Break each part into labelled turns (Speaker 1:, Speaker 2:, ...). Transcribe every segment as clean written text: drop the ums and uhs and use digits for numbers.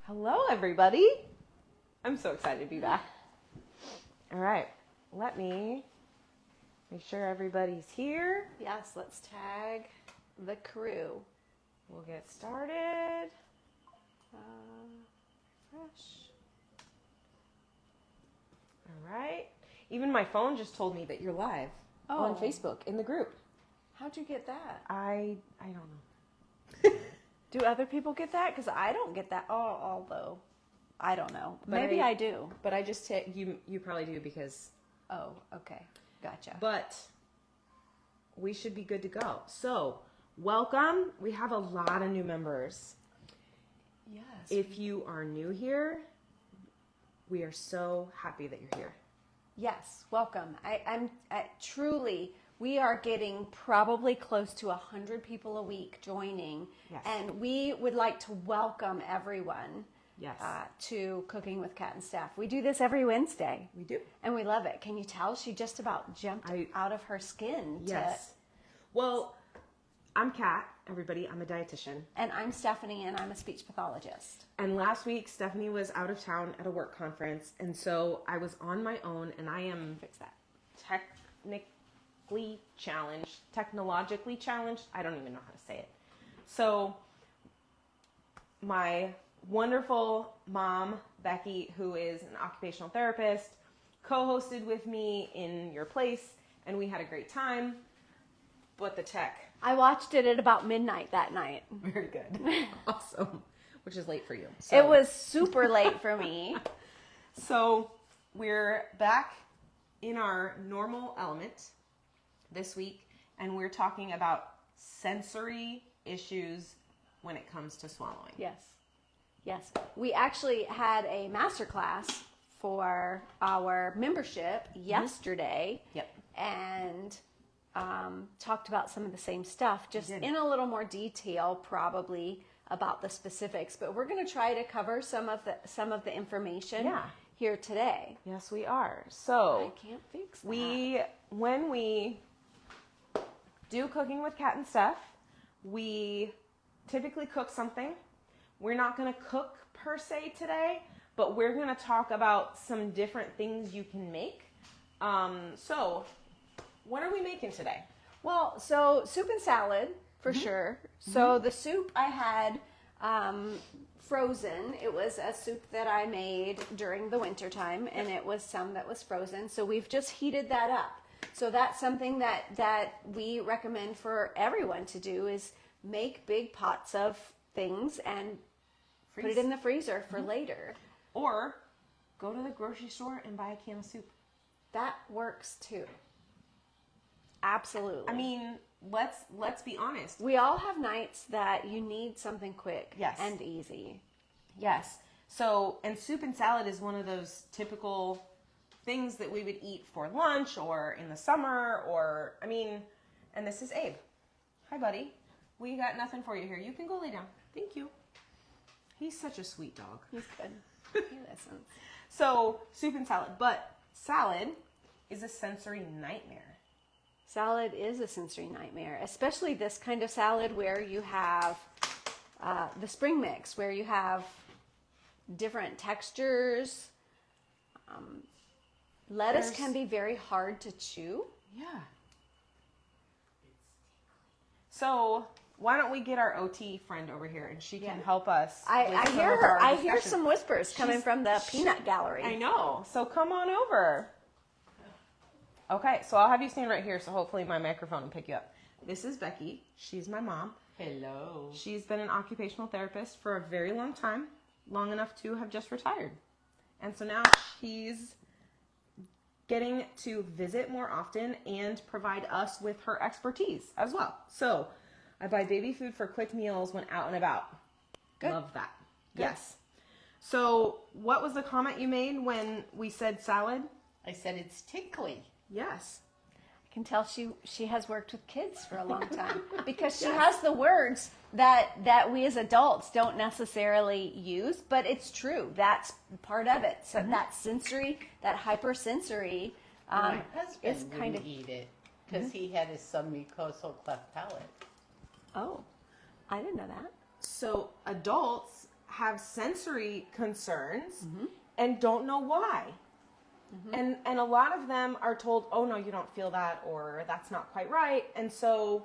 Speaker 1: Hello, everybody. I'm so excited to be back. All right, let me make sure everybody's here.
Speaker 2: Yes, let's tag the crew.
Speaker 1: We'll get started.
Speaker 2: Fresh.
Speaker 1: All right. Even my phone just told me that you're live on Facebook in the group.
Speaker 2: How'd you get that?
Speaker 1: I don't know.
Speaker 2: Do other people get that? Because I don't get that. Although, I don't know. Maybe I do.
Speaker 1: But I just you probably do because.
Speaker 2: Oh, okay. Gotcha.
Speaker 1: But we should be good to go. So, welcome. We have a lot of new members.
Speaker 2: Yes.
Speaker 1: If you are new here, we are so happy that you're here.
Speaker 2: Yes, welcome. I'm truly, we are getting probably close to 100 people a week joining.
Speaker 1: Yes.
Speaker 2: And we would like to welcome everyone
Speaker 1: Yes.
Speaker 2: to Cooking with Cat and Steph. We do this every Wednesday.
Speaker 1: We do.
Speaker 2: And we love it. Can you tell she just about jumped out of her skin?
Speaker 1: Yes. Well, I'm Kat, everybody. I'm a dietitian.
Speaker 2: And I'm Stephanie, and I'm a speech pathologist.
Speaker 1: And last week, Stephanie was out of town at a work conference, and so I was on my own, and I am technologically challenged. I don't even know how to say it. So my wonderful mom, Becky, who is an occupational therapist, co-hosted with me in your place, and we had a great time. But the tech.
Speaker 2: I watched it at about midnight that night.
Speaker 1: Very good. Awesome. Which is late for you. So.
Speaker 2: It was super late for me.
Speaker 1: So we're back in our normal element this week, and we're talking about sensory issues when it comes to swallowing.
Speaker 2: Yes. Yes. We actually had a masterclass for our membership yesterday.
Speaker 1: Yep.
Speaker 2: And talked about some of the same stuff, just in a little more detail, probably about the specifics. But we're going to try to cover some of the information here today.
Speaker 1: Yes, we are. So
Speaker 2: I can't fix that.
Speaker 1: When we do Cooking with Cat and Steph, we typically cook something. We're not going to cook per se today, but we're going to talk about some different things you can make. So what are we making today?
Speaker 2: Well, so soup and salad for sure. So the soup I had frozen. It was a soup that I made during the winter time, and it was some that was frozen. So we've just heated that up. So that's something that we recommend for everyone to do is make big pots of things and put it in the freezer for later.
Speaker 1: Or go to the grocery store and buy a can of soup.
Speaker 2: That works too. Absolutely.
Speaker 1: I mean, let's be honest.
Speaker 2: We all have nights that you need something quick and easy.
Speaker 1: Yes. So, and soup and salad is one of those typical things that we would eat for lunch or in the summer and this is Abe. Hi, buddy. We got nothing for you here. You can go lay down. Thank you. He's such a sweet dog.
Speaker 2: He's good. He listens.
Speaker 1: So, soup and salad. But salad is a sensory nightmare.
Speaker 2: Salad is a sensory nightmare, especially this kind of salad where you have the spring mix, where you have different textures. Lettuce can be very hard to chew.
Speaker 1: Yeah. So why don't we get our OT friend over here and she can help us.
Speaker 2: I hear her. I hear some whispers coming from the peanut gallery.
Speaker 1: I know. So come on over. Okay, so I'll have you stand right here, so hopefully my microphone will pick you up. This is Becky. She's my mom.
Speaker 3: Hello.
Speaker 1: She's been an occupational therapist for a very long time, long enough to have just retired. And so now she's getting to visit more often and provide us with her expertise as well. So I buy baby food for quick meals when out and about.
Speaker 2: Good.
Speaker 1: Love that.
Speaker 2: Good.
Speaker 1: Yes. So what was the comment you made when we said salad?
Speaker 3: I said it's tickly.
Speaker 1: Yes.
Speaker 2: I can tell she has worked with kids for a long time because she has the words that we as adults don't necessarily use, but it's true. That's part of it. So that sensory, that hypersensory
Speaker 3: My husband
Speaker 2: is kind
Speaker 3: wouldn't
Speaker 2: of
Speaker 3: eat it because he had a submucosal cleft palate.
Speaker 2: Oh, I didn't know that.
Speaker 1: So adults have sensory concerns and don't know why. And a lot of them are told, oh no, you don't feel that, or that's not quite right. And so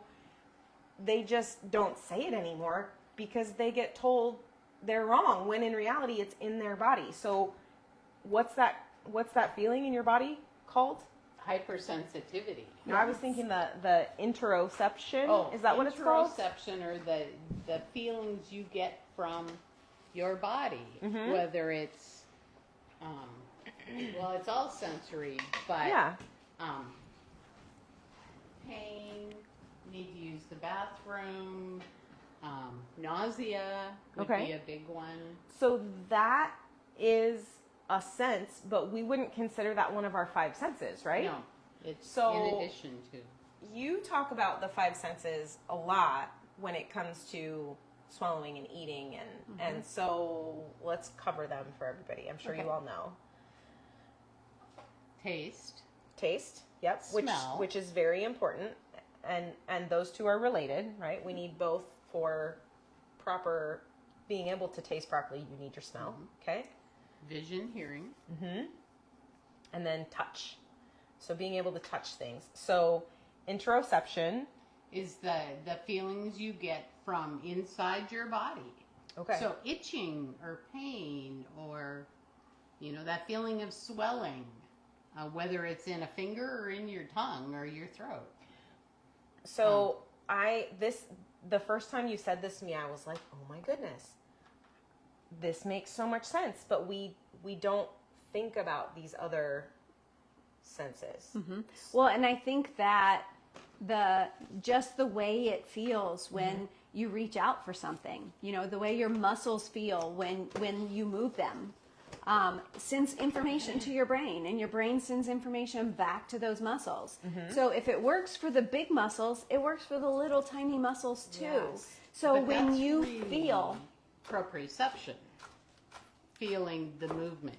Speaker 1: they just don't say it anymore because they get told they're wrong, when in reality it's in their body. So what's that feeling in your body called?
Speaker 3: Hypersensitivity.
Speaker 1: No, I was thinking the interoception. Is that what it's called?
Speaker 3: Interoception, or the feelings you get from your body, whether it's, well, it's all sensory, but
Speaker 1: Yeah.
Speaker 3: Pain, need to use the bathroom, nausea would
Speaker 1: Okay.
Speaker 3: be a big one.
Speaker 1: So that is a sense, but we wouldn't consider that one of our 5 senses, right?
Speaker 3: No, it's
Speaker 1: So-
Speaker 3: in addition to.
Speaker 1: You talk about the 5 senses a lot when it comes to swallowing and eating, and so let's cover them for everybody. I'm sure you all know.
Speaker 3: Taste.
Speaker 1: Taste, yep,
Speaker 3: Smell.
Speaker 1: which is very important, and those two are related, right? We need both for proper being able to taste properly. You need your smell, okay?
Speaker 3: Vision, hearing.
Speaker 1: And then touch. So being able to touch things. So interoception.
Speaker 3: Is the feelings you get from inside your body.
Speaker 1: Okay.
Speaker 3: So itching or pain, or, that feeling of swelling, whether it's in a finger or in your tongue or your throat.
Speaker 1: So the first time you said this to me, I was like, oh my goodness, this makes so much sense. But we don't think about these other senses.
Speaker 2: Well, and I think that just the way it feels when you reach out for something, the way your muscles feel when you move them, sends information to your brain, and your brain sends information back to those muscles. So if it works for the big muscles, it works for the little tiny muscles too.
Speaker 1: Yes.
Speaker 2: So
Speaker 3: But
Speaker 2: when
Speaker 3: that's
Speaker 2: you
Speaker 3: really
Speaker 2: feel,
Speaker 3: proprioception, feeling the movement,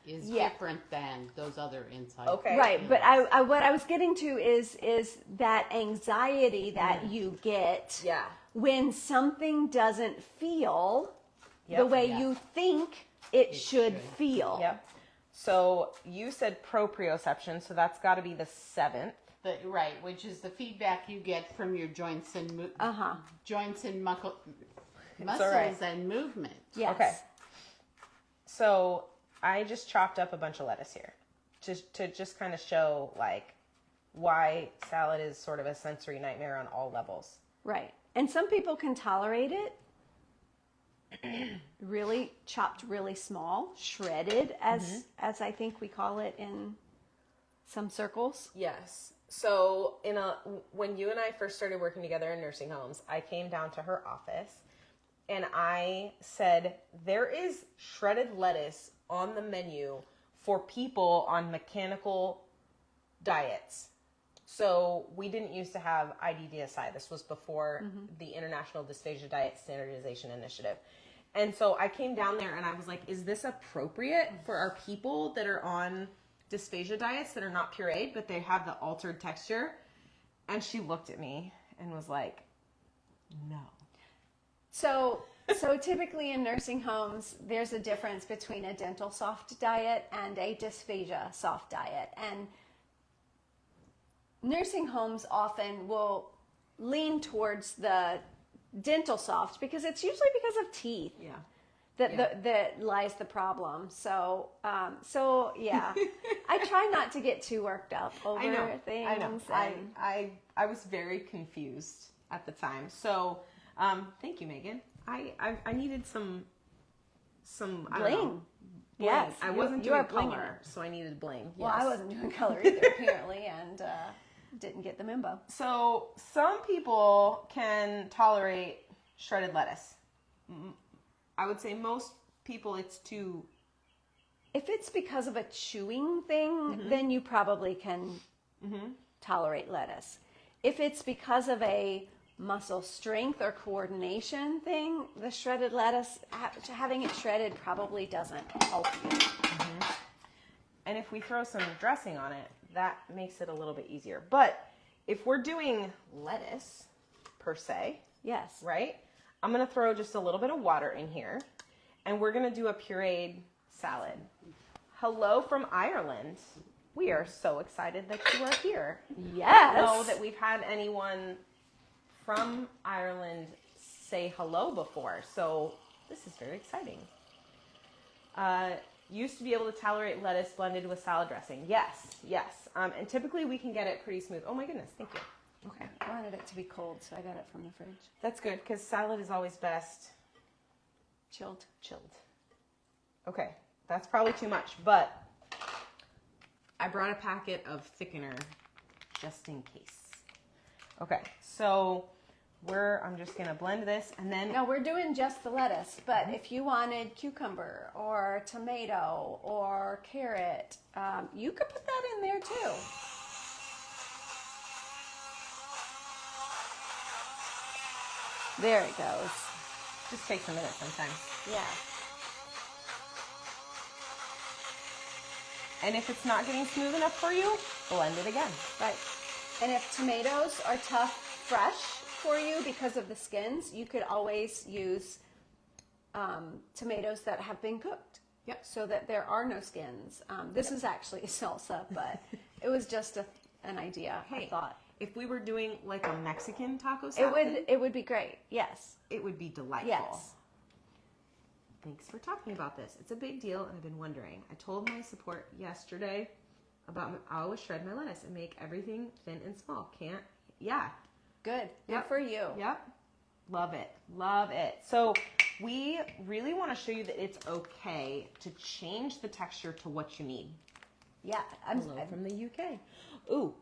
Speaker 3: is
Speaker 2: Yeah.
Speaker 3: different than those other inside.
Speaker 1: Okay.
Speaker 2: right, but I what I was getting to is that anxiety that you get
Speaker 1: Yeah.
Speaker 2: when something doesn't feel the
Speaker 1: Yep.
Speaker 2: way
Speaker 3: Yeah.
Speaker 2: you think it should
Speaker 3: should.
Speaker 2: feel.
Speaker 1: Yep. So you said proprioception, so that's got to be the 7th.
Speaker 3: Right, which is the feedback you get from your joints and joints and muscles
Speaker 1: right.
Speaker 3: and movement.
Speaker 2: Yes.
Speaker 1: Okay. So I just chopped up a bunch of lettuce here, to just kind of show like why salad is sort of a sensory nightmare on all levels.
Speaker 2: Right. And some people can tolerate it really chopped really small, shredded as I think we call it in some circles.
Speaker 1: Yes. So when you and I first started working together in nursing homes, I came down to her office and I said, there is shredded lettuce on the menu for people on mechanical diets. So we didn't used to have IDDSI. This was before the International Dysphagia Diet Standardization Initiative. And so I came down there and I was like, is this appropriate for our people that are on dysphagia diets that are not pureed, but they have the altered texture? And she looked at me and was like, no.
Speaker 2: So typically in nursing homes, there's a difference between a dental soft diet and a dysphagia soft diet. And nursing homes often will lean towards the dental soft because it's usually because of teeth.
Speaker 1: Yeah.
Speaker 2: That lies the problem. So yeah, I try not to get too worked up over things.
Speaker 1: I know.
Speaker 2: and-
Speaker 1: I was very confused at the time. So, thank you, Megan. I needed some I don't know,
Speaker 2: Bling. Yes,
Speaker 1: I
Speaker 2: you-
Speaker 1: wasn't
Speaker 2: you
Speaker 1: doing
Speaker 2: are blinging
Speaker 1: color, so I needed bling.
Speaker 2: Well,
Speaker 1: Yes.
Speaker 2: I wasn't doing color either apparently, and didn't get the memo.
Speaker 1: So some people can tolerate shredded lettuce. I would say most people it's too.
Speaker 2: If it's because of a chewing thing, then you probably can tolerate lettuce. If it's because of a muscle strength or coordination thing, the shredded lettuce, having it shredded probably doesn't help you.
Speaker 1: And if we throw some dressing on it, that makes it a little bit easier. But if we're doing lettuce per se,
Speaker 2: Yes.
Speaker 1: right? I'm going to throw just a little bit of water in here. and we're going to do a pureed salad. Hello from Ireland. We are so excited that you are here.
Speaker 2: Yes.
Speaker 1: I don't know that we've had anyone from Ireland say hello before, so this is very exciting. Used to be able to tolerate lettuce blended with salad dressing. Yes. And typically we can get it pretty smooth. Oh my goodness, thank you. Okay.
Speaker 2: I wanted it to be cold, so I got it from the fridge.
Speaker 1: That's good, because salad is always best
Speaker 2: Chilled.
Speaker 1: Okay, that's probably too much, but I brought a packet of thickener just in case. Okay, so I'm just gonna blend this, and then
Speaker 2: Now we're doing just the lettuce, but if you wanted cucumber or tomato or carrot, you could put that in there too. There it goes.
Speaker 1: just takes a minute sometimes.
Speaker 2: Yeah.
Speaker 1: And if it's not getting smooth enough for you, blend it again.
Speaker 2: Right. And if tomatoes are tough fresh for you because of the skins, you could always use tomatoes that have been cooked.
Speaker 1: Yep.
Speaker 2: So that there are no skins. This is actually a salsa, but it was just an idea. I thought
Speaker 1: if we were doing like a Mexican taco salad,
Speaker 2: it would be great. Yes.
Speaker 1: it would be delightful.
Speaker 2: Yes.
Speaker 1: Thanks for talking about this. It's a big deal, and I've been wondering. I told my support yesterday about I always shred my lettuce and make everything thin and small. Can't? Yeah.
Speaker 2: Good. Good
Speaker 1: Yep.
Speaker 2: for you.
Speaker 1: Yep. Love it. Love it. So we really want to show you that it's okay to change the texture to what you need.
Speaker 2: Yeah.
Speaker 1: Hello from the UK. Ooh,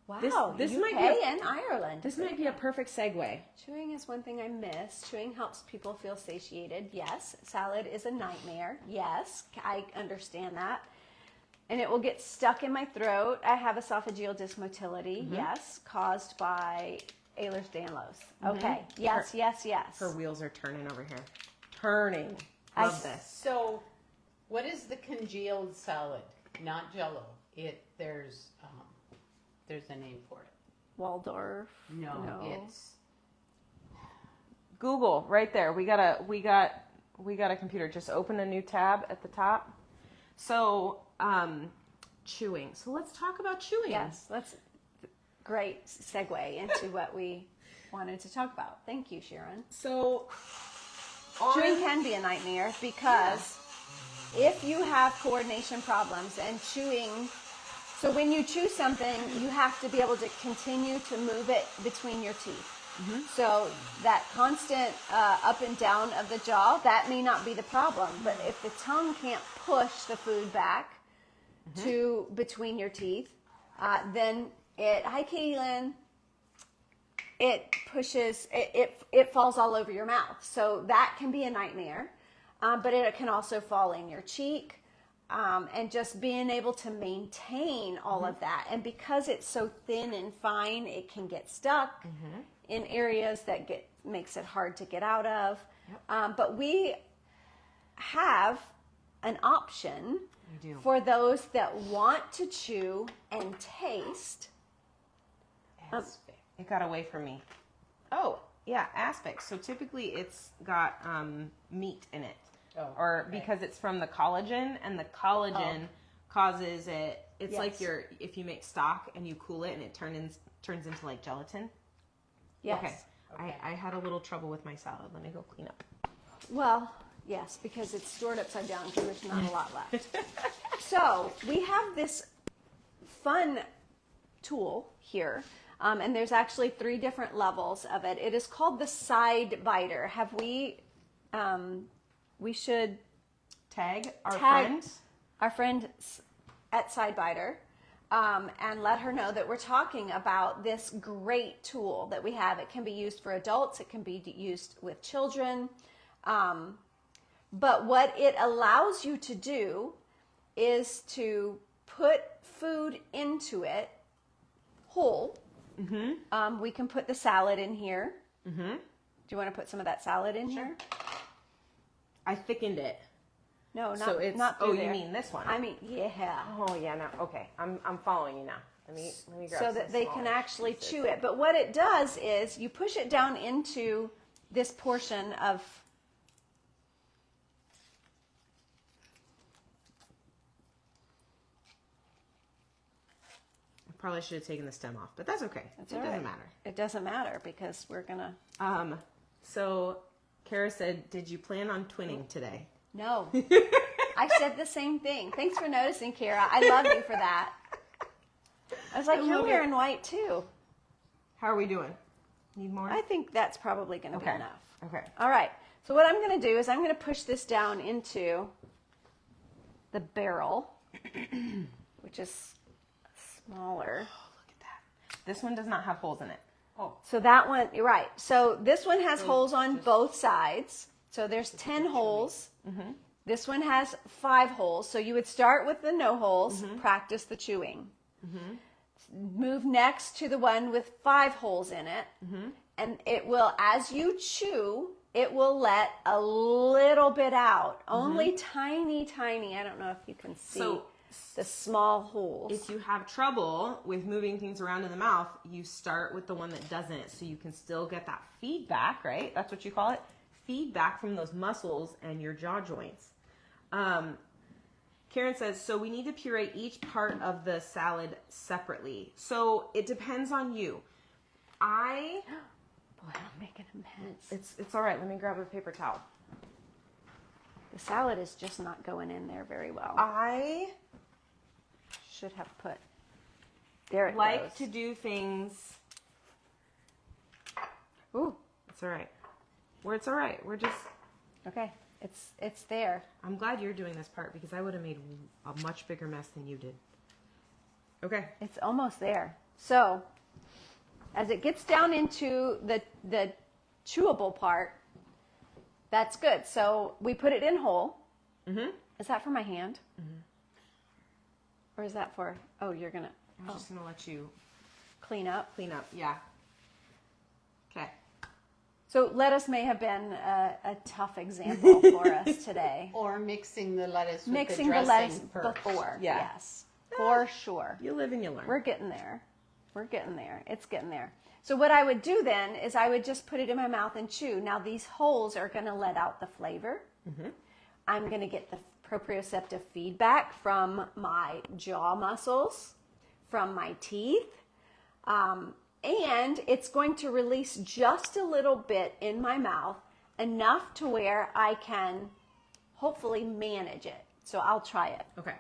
Speaker 2: Wow.
Speaker 1: this
Speaker 2: UK
Speaker 1: might be
Speaker 2: and Ireland.
Speaker 1: this might be a perfect segue.
Speaker 2: Chewing is one thing I miss. Chewing helps people feel satiated. Yes. Salad is a nightmare. Yes. I understand that. And it will get stuck in my throat. I have esophageal dysmotility. Yes. Caused by Ehlers-Danlos. Okay. Yes, yes, yes.
Speaker 1: Her wheels are turning over here. Turning.
Speaker 2: I
Speaker 1: Love this.
Speaker 3: So, what is the congealed salad? Not Jello. There's a name for it.
Speaker 2: Waldorf.
Speaker 3: No, it's
Speaker 1: Google right there. We got a computer. Just open a new tab at the top. So, chewing. So let's talk about chewing.
Speaker 2: Yes. Great segue into what we wanted to talk about. Thank you, Sharon.
Speaker 1: So,
Speaker 2: Chewing can be a nightmare because if you have coordination problems and chewing, so when you chew something, you have to be able to continue to move it between your teeth. So that constant up and down of the jaw, that may not be the problem. But if the tongue can't push the food back to between your teeth, then hi Kaylin, it pushes, it falls all over your mouth. So that can be a nightmare. But it can also fall in your cheek. And just being able to maintain all of that. And because it's so thin and fine, it can get stuck in areas that makes it hard to get out of. Yep. But we have an option for those that want to chew and taste.
Speaker 1: It got away from me. Oh, yeah, aspic. So typically it's got meat in it.
Speaker 3: Oh,
Speaker 1: or
Speaker 3: okay.
Speaker 1: because it's from the collagen, and the collagen causes it. It's
Speaker 2: Yes.
Speaker 1: like if you make stock and you cool it and it turns into like gelatin.
Speaker 2: Yes.
Speaker 1: Okay. I had a little trouble with my salad. Let me go clean up.
Speaker 2: Well, yes, because it's stored upside down because there's not a lot left. So we have this fun tool here. And there's actually 3 different levels of it. It is called the side biter. We should
Speaker 1: Tag
Speaker 2: our friend at Sidebiter and let her know that we're talking about this great tool that we have. It can be used for adults. It can be used with children. But what it allows you to do is to put food into it whole. We can put the salad in here. Do you want to put some of that salad in here?
Speaker 1: I thickened it.
Speaker 2: No, not
Speaker 1: So it's
Speaker 2: not
Speaker 1: oh,
Speaker 2: through
Speaker 1: you
Speaker 2: there.
Speaker 1: mean this one?
Speaker 2: I mean, yeah.
Speaker 1: Oh yeah, no. Okay, I'm following you now. Let me grab
Speaker 2: So
Speaker 1: some
Speaker 2: that they can
Speaker 1: smaller
Speaker 2: actually
Speaker 1: pieces.
Speaker 2: chew it. But what it does is you push it down into this portion of
Speaker 1: probably should have taken the stem off, but that's okay.
Speaker 2: That's
Speaker 1: it
Speaker 2: all
Speaker 1: doesn't
Speaker 2: right.
Speaker 1: matter.
Speaker 2: It doesn't matter because we're gonna.
Speaker 1: So Kara said, did you plan on twinning today?
Speaker 2: No. I said the same thing. Thanks for noticing, Kara. I love you for that. I was like,
Speaker 1: I
Speaker 2: you're
Speaker 1: love
Speaker 2: wearing white too.
Speaker 1: How are we doing? Need more?
Speaker 2: I think that's probably going to be enough.
Speaker 1: Okay.
Speaker 2: All right. So what I'm going to do is I'm going to push this down into the barrel, which is smaller.
Speaker 1: Oh, look at that. This one does not have holes in it. Oh.
Speaker 2: So that one, you're right. So this one has holes on both sides. So there's 10 holes.
Speaker 1: Mm-hmm.
Speaker 2: This one has 5 holes. So you would start with the no holes, practice the chewing. Move next to the one with 5 holes in it. And it will, as you chew, it will let a little bit out. Only tiny, tiny. I don't know if you can see the small holes.
Speaker 1: If you have trouble with moving things around in the mouth, you start with the one that doesn't, so you can still get that feedback, right? That's what you call it. Feedback from those muscles and your jaw joints. Karen says, so we need to puree each part of the salad separately. So it depends on you.
Speaker 2: Boy, I'm making a mess.
Speaker 1: It's all right. Let me grab a paper towel.
Speaker 2: The salad is just not going in there very well.
Speaker 1: I
Speaker 2: Should have put. There it
Speaker 1: like
Speaker 2: goes.
Speaker 1: to do things.
Speaker 2: Ooh,
Speaker 1: It's all right. It's all right. We're just.
Speaker 2: okay. It's there.
Speaker 1: I'm glad you're doing this part because I would have made a much bigger mess than you did. Okay.
Speaker 2: It's almost there. So, as it gets down into the chewable part, that's good. So we put it in whole. Is that for my hand? Or is that for? Oh, you're gonna.
Speaker 1: I'm just gonna let you
Speaker 2: Clean up.
Speaker 1: clean up. Yeah. Okay.
Speaker 2: So lettuce may have been a tough example for us today.
Speaker 3: Or mixing the lettuce with
Speaker 2: Mixing
Speaker 3: the
Speaker 2: the lettuce
Speaker 3: dressing first.
Speaker 2: before.
Speaker 1: Yeah.
Speaker 2: Yes, for sure.
Speaker 1: You live and you learn.
Speaker 2: We're getting there. We're getting there. It's getting there. So what I would do then is I would just put it in my mouth and chew. Now these holes are going to let out the flavor. I'm going to get the proprioceptive feedback from my jaw muscles, from my teeth. And it's going to release just a little bit in my mouth, enough to where I can hopefully manage it. So I'll try it.
Speaker 1: Okay.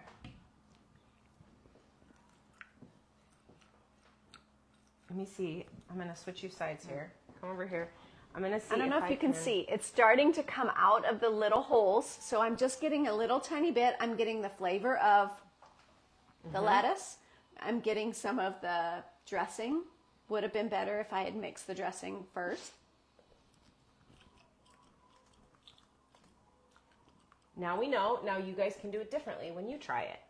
Speaker 1: Let me see. I'm going to switch you sides here. Come over here. I'm going to see.
Speaker 2: I don't know if you can see. It's starting to come out of the little holes. So I'm just getting a little tiny bit. I'm getting the flavor of the lettuce. I'm getting some of the dressing. Would have been better if I had mixed the dressing first.
Speaker 1: Now we know. Now you guys can do it differently when you try it.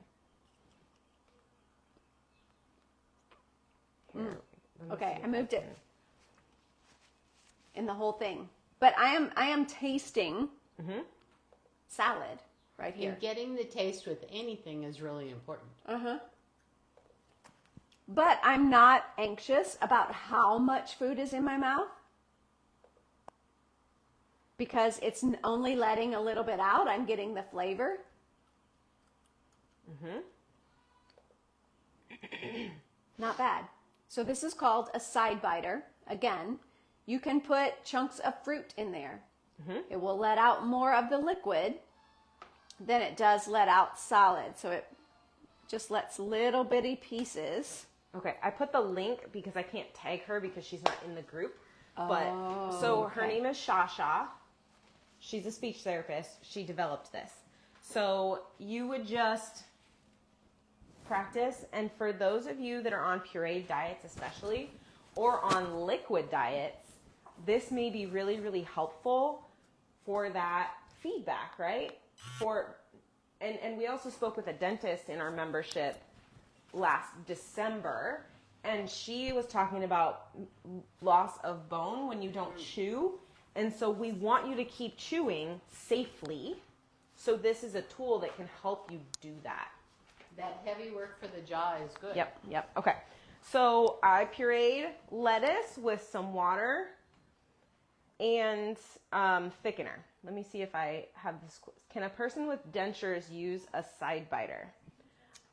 Speaker 1: Here, let me
Speaker 2: Okay,
Speaker 1: see
Speaker 2: I
Speaker 1: if
Speaker 2: moved it
Speaker 1: can-
Speaker 2: in the whole thing. But I am tasting salad right here.
Speaker 3: And getting the taste with anything is really important.
Speaker 2: But I'm not anxious about how much food is in my mouth because it's only letting a little bit out. I'm getting the flavor. Not bad. So this is called a side biter. Again, you can put chunks of fruit in there. It will let out more of the liquid than it does let out solid. So it just lets little bitty pieces.
Speaker 1: Okay, I put the link because I can't tag her because she's not in the group. But so her name is Shasha. She's a speech therapist. She developed this. So you would just practice, and for those of you that are on pureed diets especially, or on liquid diets, this may be really, really helpful for that feedback, right? And we also spoke with a dentist in our membership last December, and she was talking about loss of bone when you don't chew. And so we want you to keep chewing safely. So this is a tool that can help you do that.
Speaker 3: That heavy work for the jaw is good.
Speaker 1: Yep. Okay. So I pureed lettuce with some water and thickener. Let me see if I have this. Can a person with dentures use a side biter?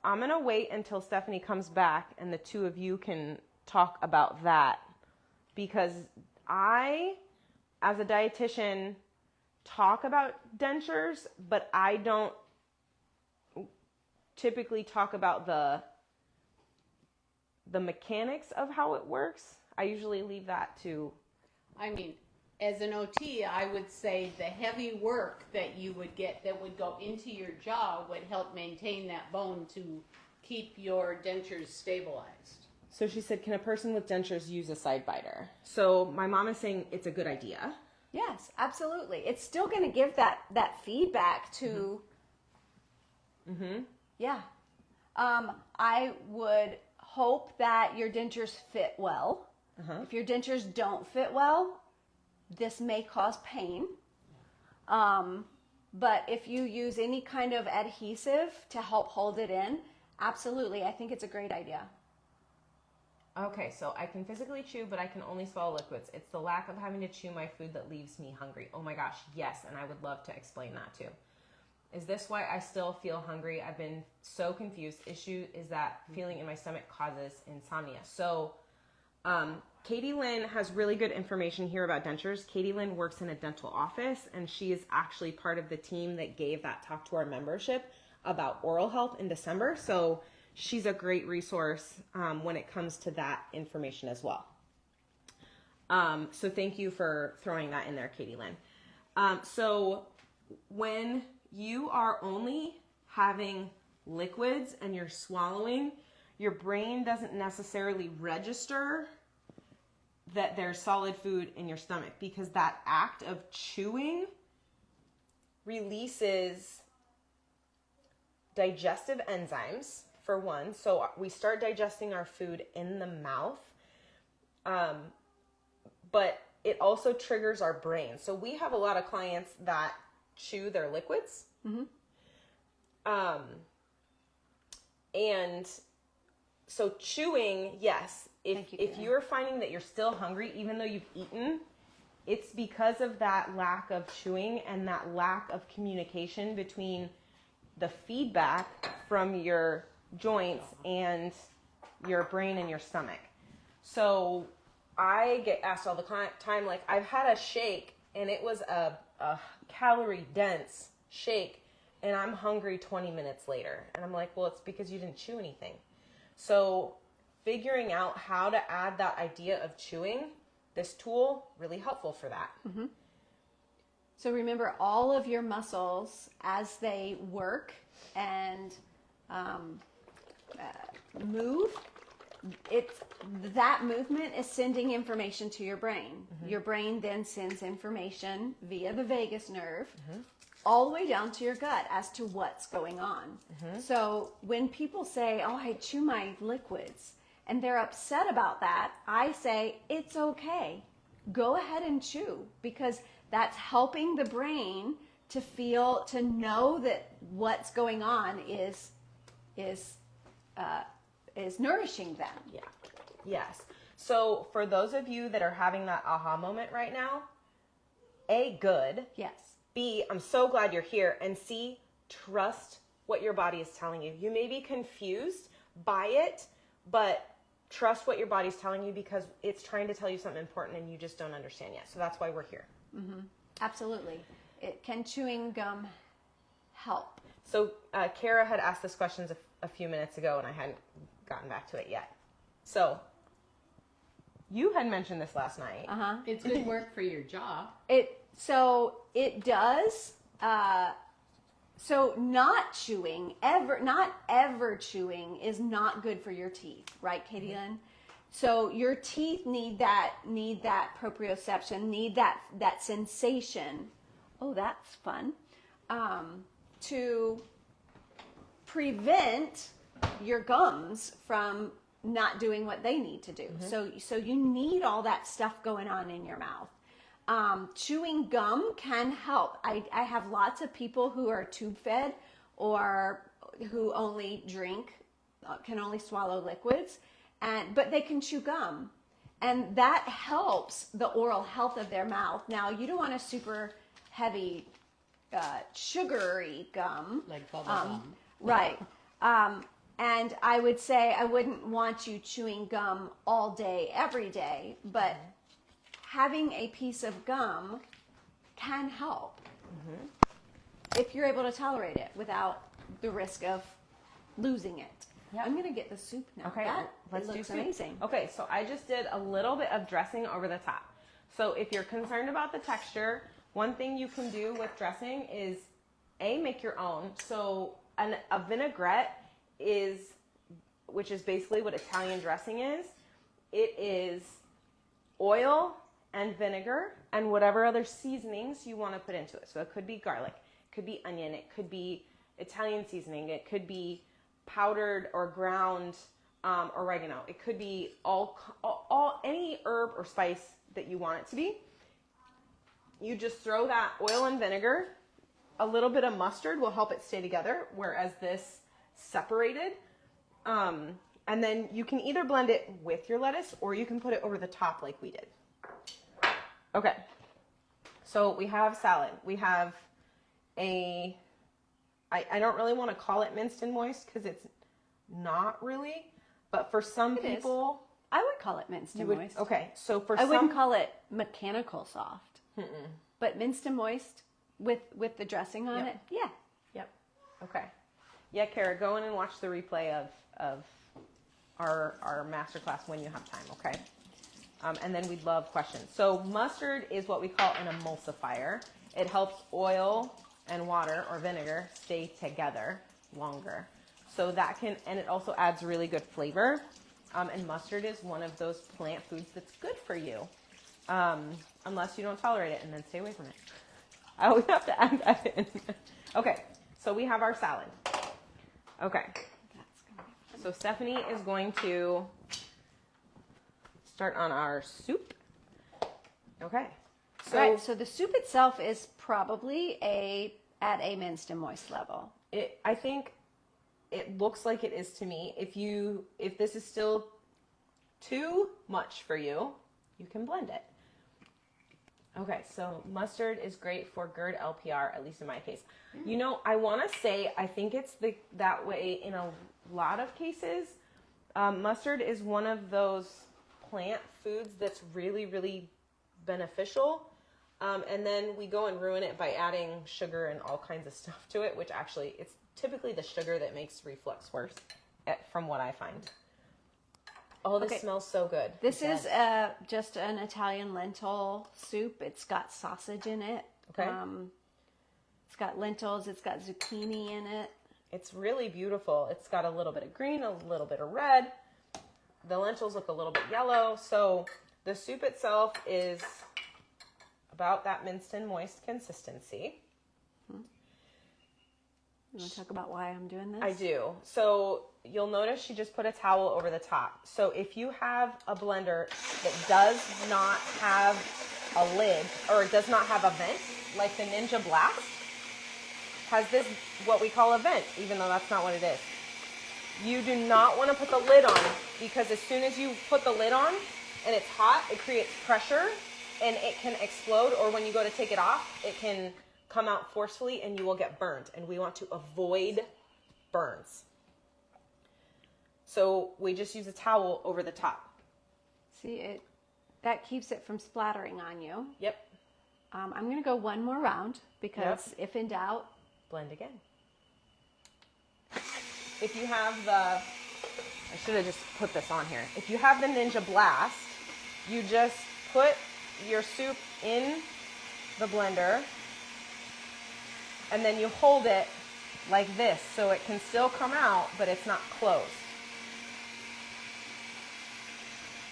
Speaker 1: I'm going to wait until Stephanie comes back and the two of you can talk about that, because I, as a dietitian, talk about dentures, but I don't typically talk about the mechanics of how it works. I usually leave that to...
Speaker 3: I mean, as an OT, I would say the heavy work that you would get that would go into your jaw would help maintain that bone to keep your dentures stabilized.
Speaker 1: So she said, can a person with dentures use a side biter? So my mom is saying it's a good idea.
Speaker 2: Yes, absolutely. It's still going to give that feedback to...
Speaker 1: Mm-hmm.
Speaker 2: Yeah. I would hope that your dentures fit well.
Speaker 1: Uh-huh.
Speaker 2: If your dentures don't fit well, this may cause pain. But if you use any kind of adhesive to help hold it in, absolutely, I think it's a great idea.
Speaker 1: Okay, so I can physically chew, but I can only swallow liquids. It's the lack of having to chew my food that leaves me hungry. Oh my gosh, yes, and I would love to explain that too. Is this why I still feel hungry? I've been so confused. Issue is that feeling in my stomach causes insomnia. So Katie Lynn has really good information here about dentures. Katie Lynn works in a dental office, and she is actually part of the team that gave that talk to our membership about oral health in December. So she's a great resource when it comes to that information as well. So thank you for throwing that in there, Katie Lynn. So when you are only having liquids and you're swallowing, your brain doesn't necessarily register that there's solid food in your stomach, because that act of chewing releases digestive enzymes, for one. So we start digesting our food in the mouth, but it also triggers our brain. So we have a lot of clients that chew their liquids.
Speaker 2: Mm-hmm.
Speaker 1: And so chewing, yes, if you're finding that you're still hungry, even though you've eaten, it's because of that lack of chewing and that lack of communication between the feedback from your joints and your brain and your stomach. So I get asked all the time, like, I've had a shake and it was a calorie dense shake and I'm hungry 20 minutes later. And I'm like, well, it's because you didn't chew anything. So figuring out how to add that idea of chewing, this tool, really helpful for that.
Speaker 2: Mm-hmm. So remember, all of your muscles, as they work and move, that movement is sending information to your brain. Mm-hmm. Your brain then sends information via the vagus nerve, mm-hmm, all the way down to your gut as to what's going on. Mm-hmm. So when people say, oh, I chew my liquids, and they're upset about that, I say, it's okay. Go ahead and chew, because that's helping the brain to know that what's going on is nourishing them.
Speaker 1: Yeah. Yes. So for those of you that are having that aha moment right now, A, good.
Speaker 2: Yes.
Speaker 1: B, I'm so glad you're here. And C, trust what your body is telling you. You may be confused by it, but trust what your body's telling you, because it's trying to tell you something important and you just don't understand yet. So that's why we're here.
Speaker 2: Mm-hmm. Absolutely. Can chewing gum help?
Speaker 1: So Kara had asked this question a few minutes ago and I hadn't gotten back to it yet. So you had mentioned this last night.
Speaker 2: Uh-huh.
Speaker 3: It's good work for your jaw.
Speaker 2: So it does. So not ever chewing is not good for your teeth, right, Katie Lynn? Mm-hmm. So your teeth need that proprioception, need that sensation. Oh, that's fun. To prevent your gums from not doing what they need to do. Mm-hmm. So you need all that stuff going on in your mouth. Chewing gum can help. I have lots of people who are tube fed or who only can only swallow liquids, but they can chew gum, and that helps the oral health of their mouth. Now, you don't want a super heavy, sugary gum.
Speaker 3: Like bubble gum.
Speaker 2: Right. And I would say I wouldn't want you chewing gum all day, every day, but having a piece of gum can help if you're able to tolerate it without the risk of losing it.
Speaker 1: Yep.
Speaker 2: I'm gonna get the soup now.
Speaker 1: Okay,
Speaker 2: That
Speaker 1: let's do
Speaker 2: looks
Speaker 1: soup.
Speaker 2: amazing.
Speaker 1: Okay, so I just did a little bit of dressing over the top. So if you're concerned about the texture, one thing you can do with dressing is make your own. So a vinaigrette which is basically what Italian dressing is. It is oil and vinegar and whatever other seasonings you want to put into it. So it could be garlic, it could be onion, it could be Italian seasoning, it could be powdered or ground oregano. It could be all any herb or spice that you want it to be. You just throw that oil and vinegar. A little bit of mustard will help it stay together, whereas this separated. And then you can either blend it with your lettuce or you can put it over the top like we did. Okay, so we have salad. We have I don't really want to call it minced and moist because it's not really, but for some people,
Speaker 2: I would call it minced and moist.
Speaker 1: Okay, so for
Speaker 2: I
Speaker 1: some,
Speaker 2: wouldn't call it mechanical soft, but minced and moist with the dressing on it. Yeah.
Speaker 1: Yep. Okay. Yeah, Kara, go in and watch the replay of our masterclass when you have time, okay? And then we'd love questions. So mustard is what we call an emulsifier. It helps oil and water or vinegar stay together longer. So that and it also adds really good flavor. And mustard is one of those plant foods that's good for you. Unless you don't tolerate it, and then stay away from it. I always have to add that in. Okay, so we have our salad. Okay. So Stephanie is going to start on our soup. Okay.
Speaker 2: So the soup itself is probably at a minced and moist level.
Speaker 1: I think it looks like it is to me. If this is still too much for you, you can blend it. Okay, so mustard is great for GERD LPR, at least in my case. You know, I want to say I think it's that way in a lot of cases. Mustard is one of those plant foods that's really, really beneficial. And then we go and ruin it by adding sugar and all kinds of stuff to it, which actually it's typically the sugar that makes reflux worse, from what I find. Oh, this smells so good.
Speaker 2: This is just an Italian lentil soup. It's got sausage in it.
Speaker 1: Okay.
Speaker 2: It's got lentils. It's got zucchini in it.
Speaker 1: It's really beautiful. It's got a little bit of green, a little bit of red. The lentils look a little bit yellow. So the soup itself is about that minced and moist consistency.
Speaker 2: You want to talk about why I'm doing this?
Speaker 1: I do. So you'll notice she just put a towel over the top. So if you have a blender that does not have a lid or it does not have a vent, like the Ninja Blast has this, what we call a vent, even though that's not what it is. You do not want to put the lid on because as soon as you put the lid on and it's hot, it creates pressure and it can explode, or when you go to take it off, it can come out forcefully and you will get burnt, and we want to avoid burns. So we just use a towel over the top.
Speaker 2: See, that keeps it from splattering on you.
Speaker 1: Yep.
Speaker 2: I'm going to go one more round because if in doubt,
Speaker 1: blend again. If you have I should have just put this on here. If you have the Ninja Blast, you just put your soup in the blender and then you hold it like this so it can still come out, but it's not closed.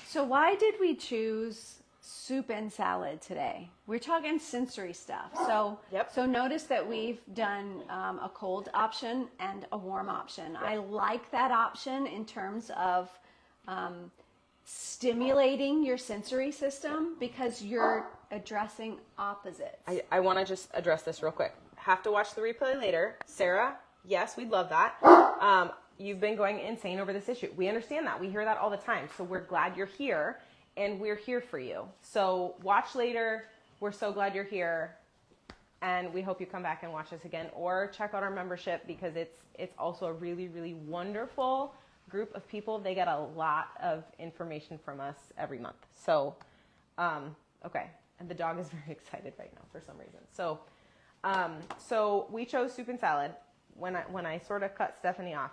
Speaker 2: So why did we choose soup and salad today? We're talking sensory stuff. So notice that we've done a cold option and a warm option. Yep. I like that option in terms of stimulating your sensory system because you're addressing opposites.
Speaker 1: I want to just address this real quick. Have to watch the replay later. Sarah, yes, we'd love that. You've been going insane over this issue. We understand that. We hear that all the time. So we're glad you're here, and we're here for you. So watch later. We're so glad you're here. And we hope you come back and watch us again, or check out our membership, because it's also a really, really wonderful group of people. They get a lot of information from us every month. So, okay. And the dog is very excited right now for some reason. So, so we chose soup and salad. When I sort of cut Stephanie off,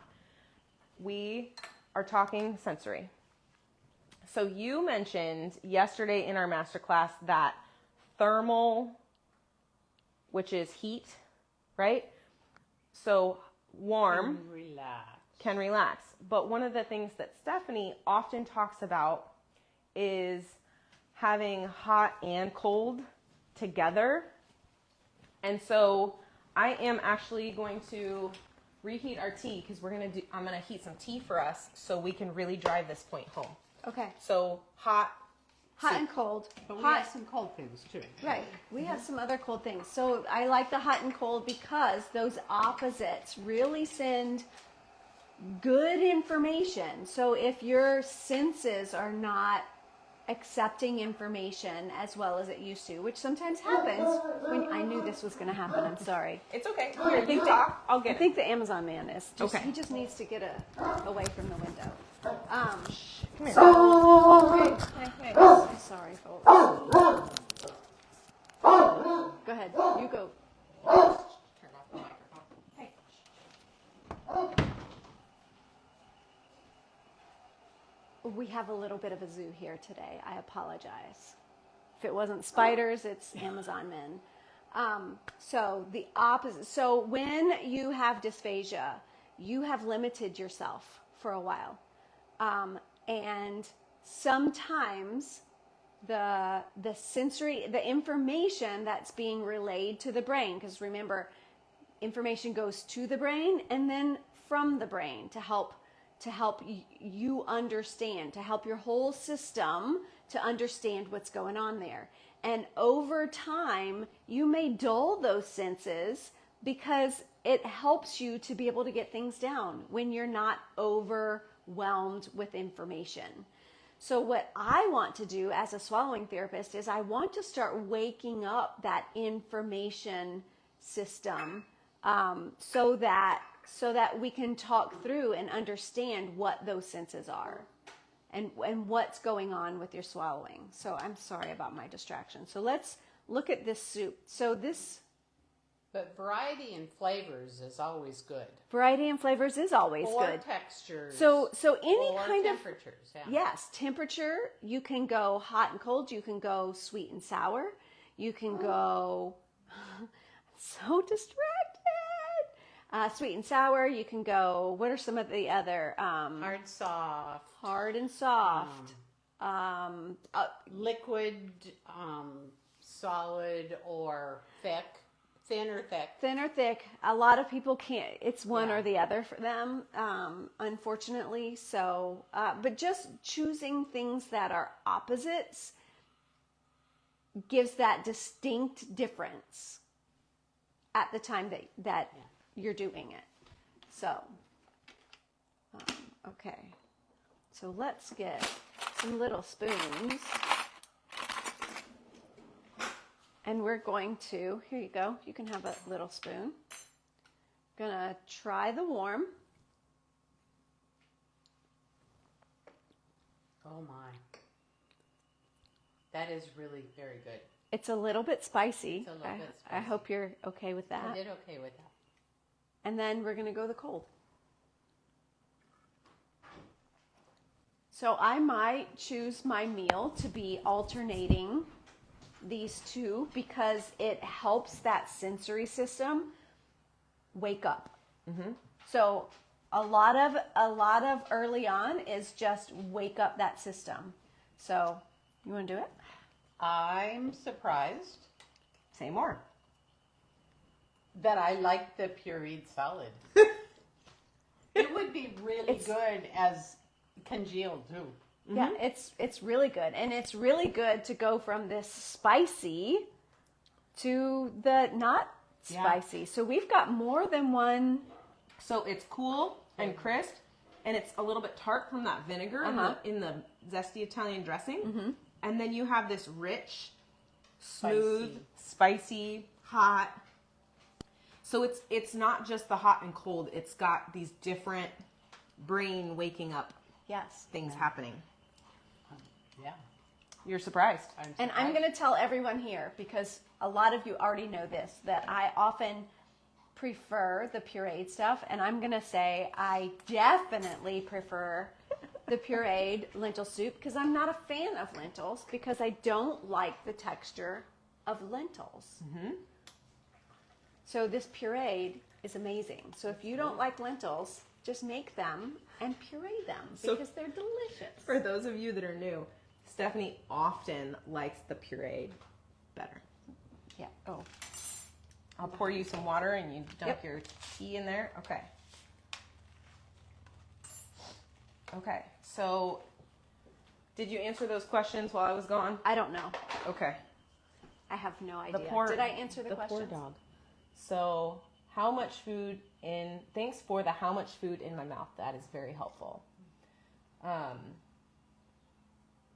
Speaker 1: we are talking sensory. So you mentioned yesterday in our masterclass that thermal, which is heat, right? So warm can relax. But one of the things that Stephanie often talks about is having hot and cold together. And so I am actually going to reheat our tea, because I'm going to heat some tea for us so we can really drive this point home.
Speaker 2: Okay.
Speaker 1: So hot
Speaker 2: and cold.
Speaker 3: But we
Speaker 2: hot,
Speaker 3: have some cold things too.
Speaker 2: right. We have some other cold things. So I like the hot and cold because those opposites really send good information. So if your senses are not accepting information as well as it used to, which sometimes happens when I knew this was going to happen. I'm sorry.
Speaker 1: It's okay. Here, you talk. I'll
Speaker 2: I
Speaker 1: get it.
Speaker 2: think the Amazon man is.
Speaker 1: Okay.
Speaker 2: He just needs to get away from the window.
Speaker 1: Come here.
Speaker 2: Hey. I'm sorry, folks. Go ahead. You go.
Speaker 1: Turn off the microphone.
Speaker 2: Hey. We have a little bit of a zoo here today. I apologize. If it wasn't spiders, it's Amazon men. So the opposite. So when you have dysphagia, you have limited yourself for a while. And sometimes the sensory, the information that's being relayed to the brain, because remember, information goes to the brain and then from the brain to help you understand, to help your whole system to understand what's going on there. And over time, you may dull those senses because it helps you to be able to get things down when you're not overwhelmed with information. So what I want to do as a swallowing therapist is I want to start waking up that information system so that we can talk through and understand what those senses are and what's going on with your swallowing. So I'm sorry about my distraction. So let's look at this soup.
Speaker 3: But variety in flavors is always good.
Speaker 2: Variety in flavors is always
Speaker 3: Or
Speaker 2: good.
Speaker 3: textures.
Speaker 2: So any
Speaker 3: or
Speaker 2: kind of
Speaker 3: temperatures. Yeah.
Speaker 2: yes, temperature. You can go hot and cold. You can go sweet and sour. You can go so distracted. Sweet and sour. You can go. What are some of the other
Speaker 3: Hard, soft.
Speaker 2: hard and soft?
Speaker 3: Liquid, solid, or thick. Thin or thick.
Speaker 2: Thin or thick. A lot of people can't. It's one
Speaker 3: Yeah.
Speaker 2: or the other for them, unfortunately. So, but just choosing things that are opposites gives that distinct difference at the time that you're doing it. So, okay. So let's get some little spoons. And we're going to, here you go, you can have a little spoon. Gonna try the warm.
Speaker 3: Oh my. That is really very good.
Speaker 2: It's a little bit spicy.
Speaker 3: It's a little bit
Speaker 2: I hope you're okay with that.
Speaker 3: I did okay with that.
Speaker 2: And then we're gonna go the cold. So I might choose my meal to be alternating these two because it helps that sensory system wake up.
Speaker 1: Mm-hmm.
Speaker 2: So a lot of early on is just wake up that system. So you want to do it?
Speaker 3: I'm surprised
Speaker 1: Say more.
Speaker 3: that I like the pureed salad. It would be really good as congealed too.
Speaker 2: Yeah, it's really good. And it's really good to go from this spicy to the not spicy. So we've got more than one.
Speaker 1: So it's cool and crisp, and it's a little bit tart from that vinegar in the zesty Italian dressing. Mm-hmm. And then you have this rich, smooth, spicy hot. So it's not just the hot and cold. It's got these different brain waking up
Speaker 2: Yes.
Speaker 1: things happening.
Speaker 3: Yeah.
Speaker 1: You're surprised.
Speaker 2: And I'm going to tell everyone here, because a lot of you already know this, that I often prefer the pureed stuff. And I'm going to say I definitely prefer the pureed lentil soup, because I'm not a fan of lentils, because I don't like the texture of lentils.
Speaker 1: Mm-hmm.
Speaker 2: So this pureed is amazing. So if you don't like lentils, just make them and puree them, because they're delicious.
Speaker 1: For those of you that are new, Stephanie often likes the pureed better.
Speaker 2: Yeah. Oh.
Speaker 1: I'll pour you some water and you dunk your tea in there. Okay. Okay. So, did you answer those questions while I was gone?
Speaker 2: I don't know.
Speaker 1: Okay.
Speaker 2: I have no idea. Did I answer the questions?
Speaker 1: The poor dog. So, how much food in? Thanks for the how much food in my mouth. That is very helpful.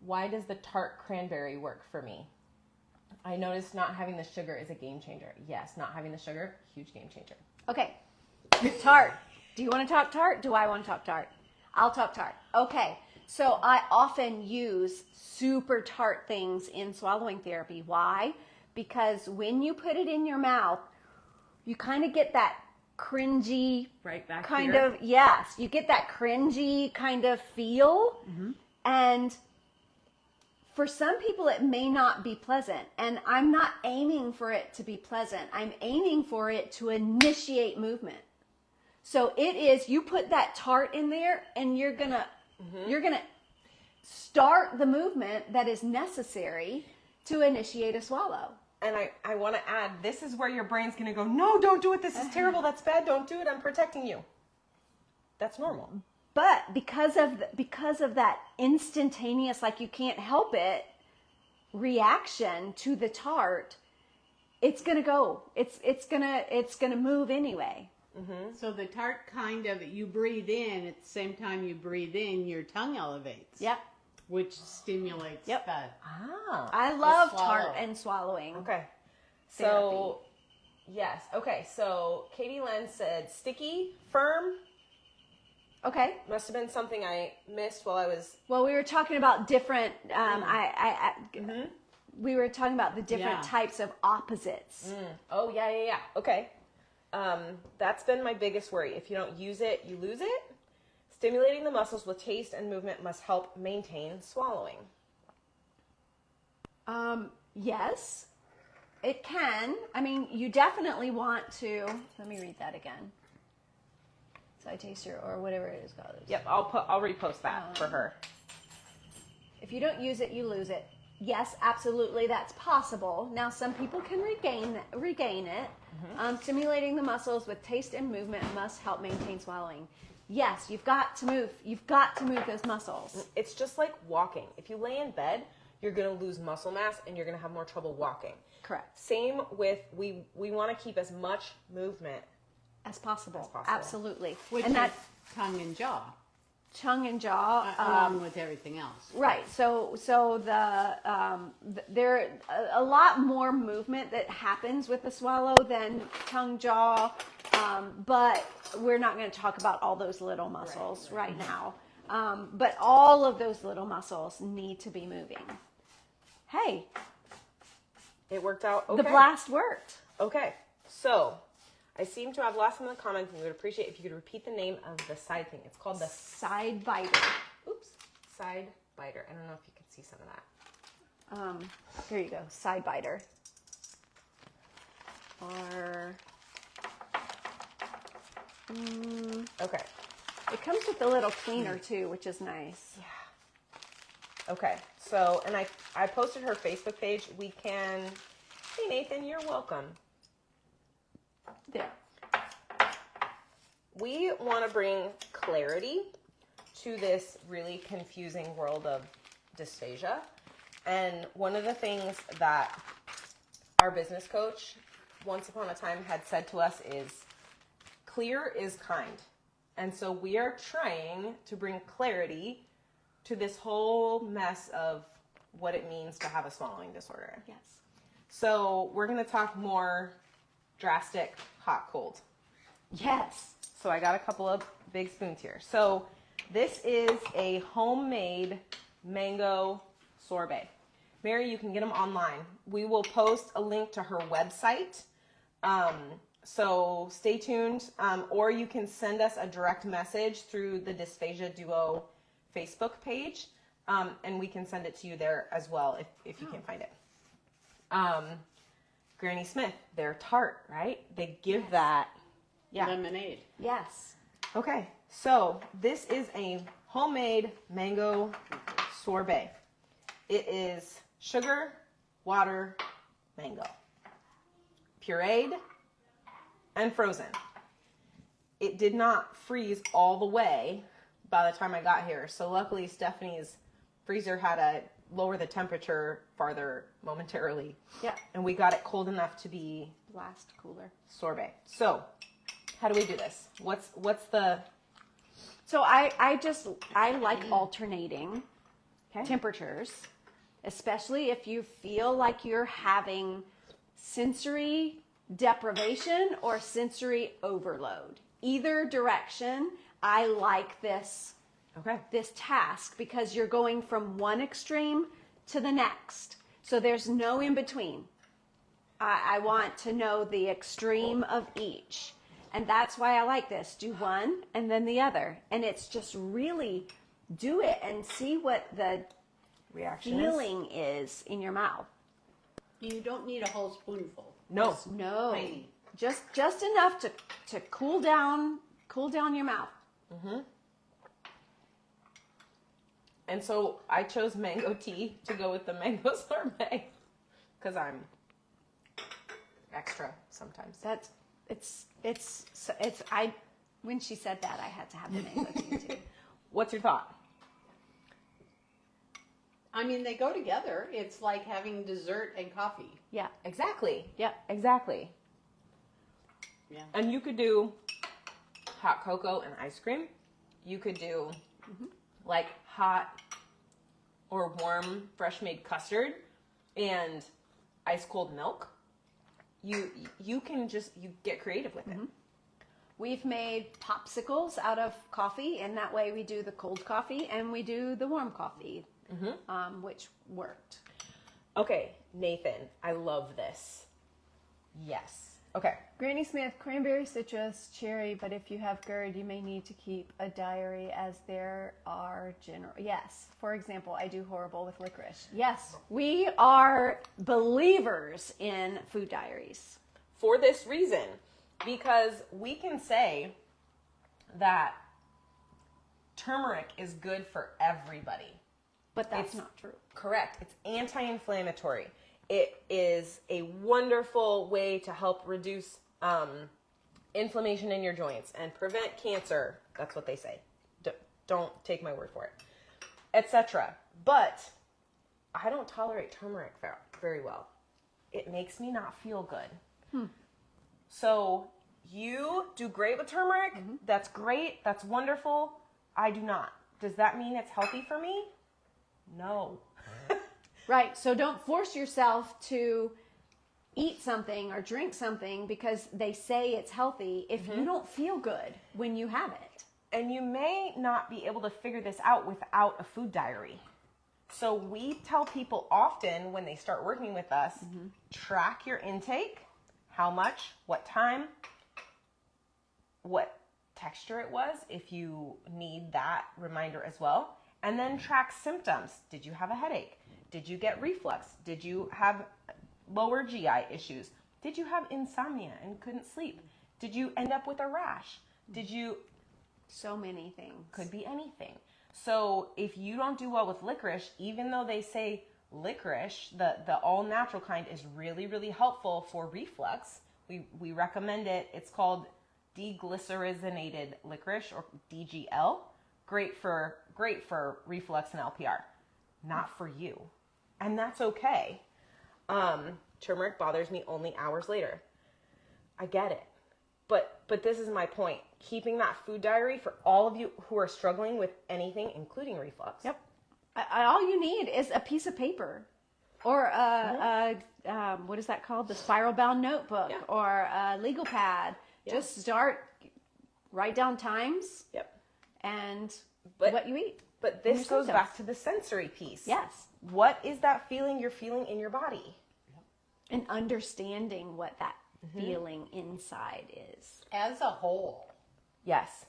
Speaker 1: Why does the tart cranberry work for me? I noticed not having the sugar is a game changer. Yes, not having the sugar, huge game changer.
Speaker 2: Okay. Tart. Do you want to talk tart? Do I want to talk tart? I'll talk tart. Okay. So I often use super tart things in swallowing therapy. Why? Because when you put it in your mouth, you kind of get that cringy
Speaker 1: Right back
Speaker 2: kind
Speaker 1: here.
Speaker 2: of, yes, you get that cringy kind of feel.
Speaker 1: Mm-hmm.
Speaker 2: And for some people, it may not be pleasant. And I'm not aiming for it to be pleasant. I'm aiming for it to initiate movement. So it is, you put that tart in there and you're going to start the movement that is necessary to initiate a swallow.
Speaker 1: And I want to add, this is where your brain's going to go, no, don't do it. This is terrible. That's bad. Don't do it. I'm protecting you. That's normal.
Speaker 2: But because of that instantaneous, like you can't help it, reaction to the tart, it's gonna go. It's gonna move anyway.
Speaker 1: Mm-hmm.
Speaker 3: So the tart kind of, you breathe in, at the same time you breathe in, your tongue elevates.
Speaker 2: Yep.
Speaker 3: Which stimulates
Speaker 2: Yep.
Speaker 3: that.
Speaker 1: Ah.
Speaker 2: I love
Speaker 3: swallow.
Speaker 2: tart and swallowing.
Speaker 1: Okay. So, yes. Okay. So, Katie Len said sticky, firm.
Speaker 2: Okay.
Speaker 1: Must have been something I missed while I was.
Speaker 2: Well, we were talking about different. We were talking about the different
Speaker 3: Yeah.
Speaker 2: types of opposites.
Speaker 1: Oh, yeah. Okay. That's been my biggest worry. If you don't use it, you lose it. Stimulating the muscles with taste and movement must help maintain swallowing.
Speaker 2: Yes, it can. I mean, you definitely want to. Let me read that again. Side taster or whatever it is called.
Speaker 1: Yep, I'll repost that for her.
Speaker 2: If you don't use it, you lose it. Yes, absolutely, that's possible. Now, some people can regain it. Stimulating the muscles with taste and movement must help maintain swallowing. Yes, you've got to move. You've got to move those muscles.
Speaker 1: It's just like walking. If you lay in bed, you're going to lose muscle mass and you're going to have more trouble walking.
Speaker 2: Correct.
Speaker 1: Same with, we want to keep as much movement
Speaker 2: As possible.
Speaker 1: As possible.
Speaker 2: Absolutely.
Speaker 3: Which
Speaker 2: and
Speaker 3: is
Speaker 2: that
Speaker 3: tongue and jaw,
Speaker 2: tongue and jaw.
Speaker 3: along with everything else.
Speaker 2: Right. So there a lot more movement that happens with the swallow than tongue, jaw. But we're not going to talk about all those little muscles right now. But all of those little muscles need to be moving. Hey,
Speaker 1: It worked out okay.
Speaker 2: the blast worked.
Speaker 1: Okay, so I seem to have lost some of the comments, and we would appreciate if you could repeat the name of the side thing. It's called the
Speaker 2: Side biter.
Speaker 1: side biter. I don't know if you can see some of that.
Speaker 2: Here you go. Side biter. Or
Speaker 1: Okay.
Speaker 2: it comes with a little cleaner too, which is nice.
Speaker 1: Yeah. Okay. So, and I posted her Facebook page. We can. Hey Nathan, you're welcome.
Speaker 2: There.
Speaker 1: We want to bring clarity to this really confusing world of dysphagia. And one of the things that our business coach once upon a time had said to us is clear is kind. And so we are trying to bring clarity to this whole mess of what it means to have a swallowing disorder.
Speaker 2: Yes.
Speaker 1: So we're going to talk more drastic hot cold.
Speaker 2: Yes.
Speaker 1: So I got a couple of big spoons here. So this is a homemade mango sorbet. Mary, you can get them online. We will post a link to her website. So stay tuned. Or you can send us a direct message through the Dysphagia Duo Facebook page. And we can send it to you there as well if you can find it. Granny Smith, they're tart, right? They give that. Yeah.
Speaker 3: Lemonade.
Speaker 2: Yes.
Speaker 1: Okay, so this is a homemade mango sorbet. It is sugar, water, mango, pureed and frozen. It did not freeze all the way by the time I got here. So luckily Stephanie's freezer had to lower the temperature farther momentarily.
Speaker 2: Yeah.
Speaker 1: And we got it cold enough to be
Speaker 2: Blast cooler.
Speaker 1: sorbet. So how do we do this? What's the...
Speaker 2: So I like alternating
Speaker 1: Okay.
Speaker 2: temperatures, especially if you feel like you're having sensory deprivation or sensory overload. Either direction, I like this
Speaker 1: Okay.
Speaker 2: task because you're going from one extreme to the next. So there's no in between. I want to know the extreme of each. And that's why I like this. Do one and then the other. And it's just really do it and see what the
Speaker 1: Reaction is?
Speaker 2: feeling is in your mouth.
Speaker 3: You don't need a whole spoonful.
Speaker 1: No.
Speaker 2: No.
Speaker 3: Tiny.
Speaker 2: Just enough to cool down your mouth.
Speaker 1: And so I chose mango tea to go with the mango sorbet because I'm extra sometimes.
Speaker 2: When she said that, I had to have the mango tea too.
Speaker 1: What's your thought?
Speaker 3: I mean, they go together. It's like having dessert and coffee.
Speaker 2: Yeah.
Speaker 1: Exactly.
Speaker 2: Yep.
Speaker 1: Exactly.
Speaker 3: Yeah.
Speaker 1: And you could do hot cocoa and ice cream. You could do like hot or warm fresh made custard and ice cold milk. You can just get creative with it.
Speaker 2: We've made popsicles out of coffee, and that way we do the cold coffee and we do the warm coffee, which worked.
Speaker 1: Okay, Nathan, I love this. Yes. Okay.
Speaker 4: Granny Smith, cranberry, citrus, cherry, but if you have GERD, you may need to keep a diary as there are general. Yes. For example, I do horrible with licorice.
Speaker 2: Yes, we are believers in food diaries.
Speaker 1: For this reason, because we can say that turmeric is good for everybody.
Speaker 2: But that's
Speaker 1: It's
Speaker 2: not true.
Speaker 1: Correct. It's anti-inflammatory. It is a wonderful way to help reduce inflammation in your joints and prevent cancer. That's what they say. Don't take my word for it, etc. But I don't tolerate turmeric very well. It makes me not feel good. So you do great with turmeric. That's great. That's wonderful. I do not. Does that mean it's healthy for me? No.
Speaker 2: Right. So don't force yourself to eat something or drink something because they say it's healthy if you don't feel good when you have it.
Speaker 1: And you may not be able to figure this out without a food diary. So we tell people often when they start working with us, track your intake, how much, what time, what texture it was, if you need that reminder as well. And then track symptoms. Did you have a headache? Did you get reflux? Did you have lower GI issues? Did you have insomnia and couldn't sleep? Did you end up with a rash? Did you...
Speaker 2: So many things.
Speaker 1: Could be anything. So if you don't do well with licorice, even though they say licorice, the all natural kind, is really, really helpful for reflux, we recommend it. It's called deglycerinated licorice, or DGL. Great for reflux and LPR. Not for you. And that's okay. Turmeric bothers me only hours later. I get it. But this is my point. Keeping that food diary for all of you who are struggling with anything, including reflux.
Speaker 2: Yep. All you need is a piece of paper Or what is that called? The spiral bound notebook
Speaker 1: Yeah.
Speaker 2: or a legal pad.
Speaker 1: Yeah.
Speaker 2: Just write down times
Speaker 1: Yep.
Speaker 2: and
Speaker 1: But-
Speaker 2: what you eat.
Speaker 1: But
Speaker 2: And
Speaker 1: this
Speaker 2: your
Speaker 1: goes
Speaker 2: symptoms.
Speaker 1: back to the sensory piece.
Speaker 2: Yes.
Speaker 1: What is that feeling you're feeling in your body?
Speaker 2: And understanding what that
Speaker 1: Mm-hmm.
Speaker 2: feeling inside is.
Speaker 3: As a whole,
Speaker 1: Yes.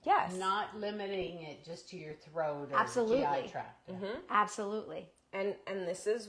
Speaker 1: Yes.
Speaker 3: not limiting it just to your throat or
Speaker 2: Absolutely.
Speaker 3: GI tract.
Speaker 2: Absolutely.
Speaker 1: And this is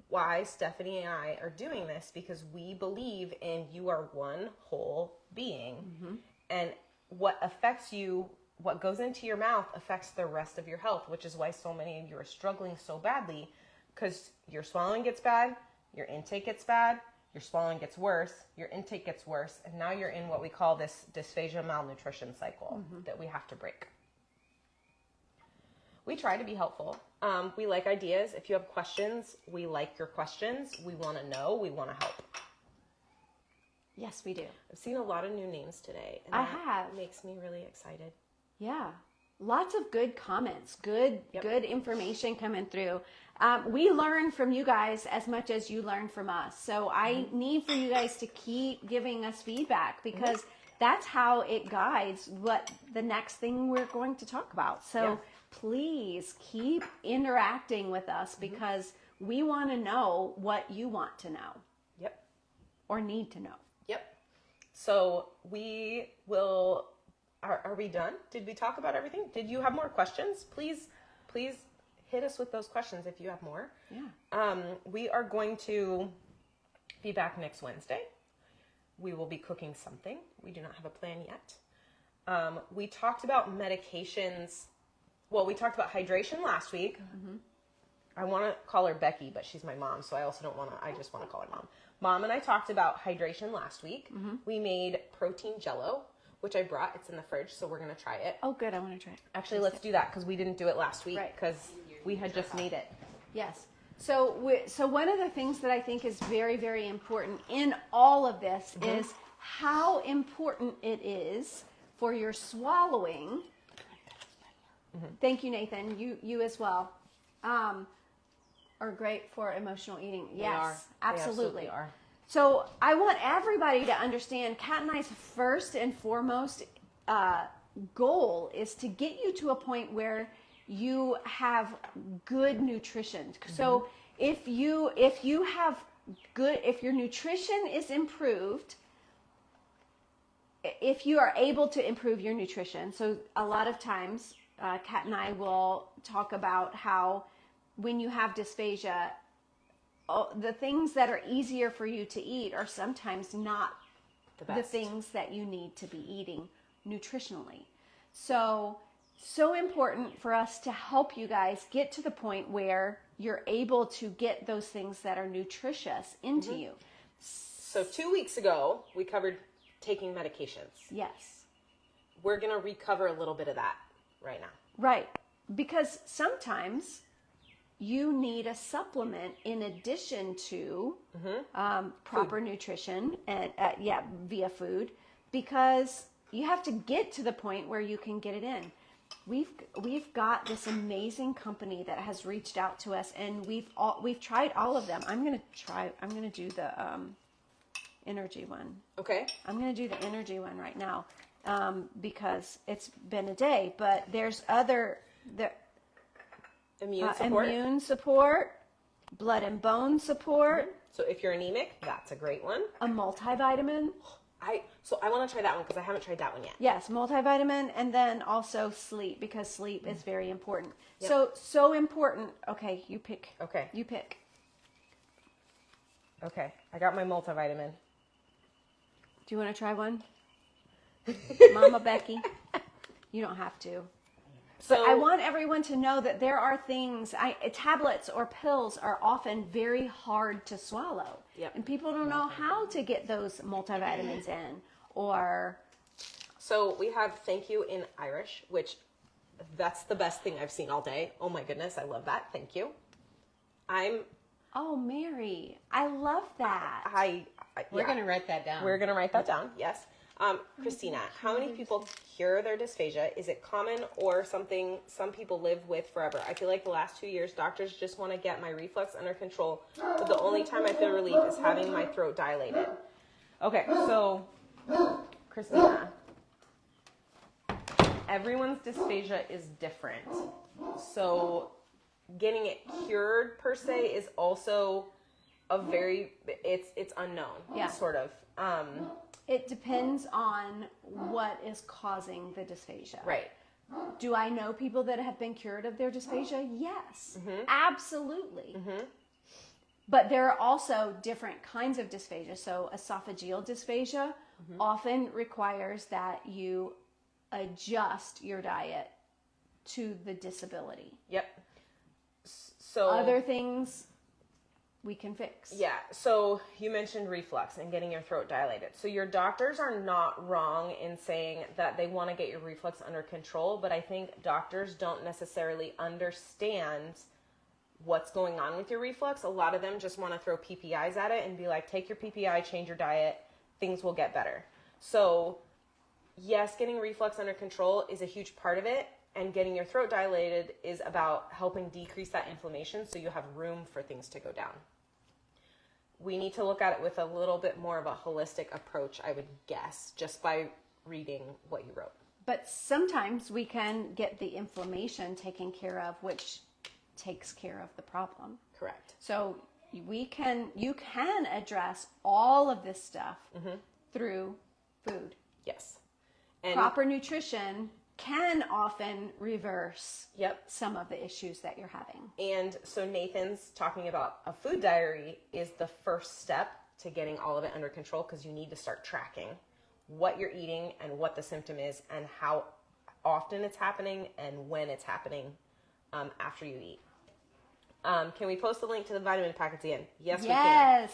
Speaker 1: why Stephanie and I are doing this, because we believe in you are one whole being. And what affects you, what goes into your mouth affects the rest of your health, which is why so many of you are struggling so badly, because your swallowing gets bad, your intake gets bad, your swallowing gets worse, your intake gets worse, and now you're in what we call this dysphagia malnutrition cycle that we have to break. We try to be helpful. We like ideas. If you have questions, we like your questions. We want to know. We want to help.
Speaker 2: Yes, we do.
Speaker 1: I've seen a lot of new names today. And
Speaker 2: I
Speaker 1: that
Speaker 2: have.
Speaker 1: makes me really excited.
Speaker 2: Yeah. Lots of good comments, good information coming through. We learn from you guys as much as you learn from us. So I need for you guys to keep giving us feedback, because that's how it guides what the next thing we're going to talk about. So please keep interacting with us, because we want to know what you want to know
Speaker 1: Yep.
Speaker 2: or need to know.
Speaker 1: Yep. So we will... Are we done? Did we talk about everything? Did you have more questions? Please hit us with those questions if you have more.
Speaker 2: Yeah.
Speaker 1: We are going to be back next Wednesday. We will be cooking something. We do not have a plan yet. We talked about medications. Well, we talked about hydration last week. I want to call her Becky, but she's my mom, so I also don't want to, I just want to call her mom. Mom and I talked about hydration last week. We made protein jello, which I brought. It's in the fridge, so we're going to try it.
Speaker 2: Oh, good. I want to try it.
Speaker 1: Actually, let's do that, because we didn't do it last week,
Speaker 2: Right.
Speaker 1: because we had just made it.
Speaker 2: Yes. So one of the things that I think is very, very important in all of this is how important it is for your swallowing. Thank you, Nathan. You as well. Are great for emotional eating. Yes,
Speaker 1: are. They absolutely are.
Speaker 2: So I want everybody to understand Kat and I's first and foremost goal is to get you to a point where you have good nutrition. So if your nutrition is improved, if you are able to improve your nutrition, so a lot of times Kat and I will talk about how when you have dysphagia, the things that are easier for you to eat are sometimes not
Speaker 1: The
Speaker 2: the
Speaker 1: best.
Speaker 2: things that you need to be eating nutritionally. So important for us to help you guys get to the point where you're able to get those things that are nutritious into you.
Speaker 1: So 2 weeks ago, we covered taking medications.
Speaker 2: Yes.
Speaker 1: We're going to recover a little bit of that right now.
Speaker 2: Right. Because sometimes you need a supplement in addition to proper nutrition and via food, because you have to get to the point where you can get it in. We've got this amazing company that has reached out to us, and we've tried all of them. I'm gonna do the energy one.
Speaker 1: Okay.
Speaker 2: I'm going to do the energy one right now because it's been a day. But there's other
Speaker 1: Immune support.
Speaker 2: immune support, blood and bone support,
Speaker 1: So if you're anemic, that's a great one.
Speaker 2: a multivitamin.
Speaker 1: I want to try that one, because I haven't tried that one yet.
Speaker 2: Yes, multivitamin, and then also sleep, because sleep is very important.
Speaker 1: Yep.
Speaker 2: So important. Okay, you pick.
Speaker 1: Okay.
Speaker 2: You pick.
Speaker 1: Okay. I got my multivitamin.
Speaker 2: Do you want to try one? Mama Becky? You don't have to.
Speaker 1: So
Speaker 2: I want everyone to know that there are things, tablets or pills are often very hard to swallow.
Speaker 1: Yep.
Speaker 2: And people don't know how to get those multivitamins in, or...
Speaker 1: So we have thank you in Irish, which that's the best thing I've seen all day. Oh my goodness, I love that. Thank you.
Speaker 2: Oh, Mary, I love that.
Speaker 3: We're going to write that down.
Speaker 1: We're going to write that down. Yes. Christina, how many people cure their dysphagia? Is it common or something some people live with forever? I feel like the last 2 years, doctors just want to get my reflux under control, but the only time I feel relief is having my throat dilated. Okay, so, Christina, everyone's dysphagia is different. So, getting it cured, per se, is also a very, it's unknown, sort of.
Speaker 2: It depends on what is causing the dysphagia.
Speaker 1: Right.
Speaker 2: Do I know people that have been cured of their dysphagia? Yes, absolutely. But there are also different kinds of dysphagia. So esophageal dysphagia often requires that you adjust your diet to the disability.
Speaker 1: Yep. So
Speaker 2: other things we can fix.
Speaker 1: Yeah. So you mentioned reflux and getting your throat dilated. So your doctors are not wrong in saying that they want to get your reflux under control, but I think doctors don't necessarily understand what's going on with your reflux. A lot of them just want to throw PPIs at it and be like, take your PPI, change your diet, things will get better. So yes, getting reflux under control is a huge part of it, and getting your throat dilated is about helping decrease that inflammation so you have room for things to go down. We need to look at it with a little bit more of a holistic approach, I would guess, just by reading what you wrote.
Speaker 2: But sometimes we can get the inflammation taken care of, which takes care of the problem.
Speaker 1: Correct.
Speaker 2: So you can address all of this stuff through food.
Speaker 1: Yes. And
Speaker 2: proper nutrition can often reverse some of the issues that you're having.
Speaker 1: And so Nathan's talking about a food diary is the first step to getting all of it under control, because you need to start tracking what you're eating and what the symptom is and how often it's happening and when it's happening after you eat. Can we post the link to the vitamin pack at the end? Yes, we can.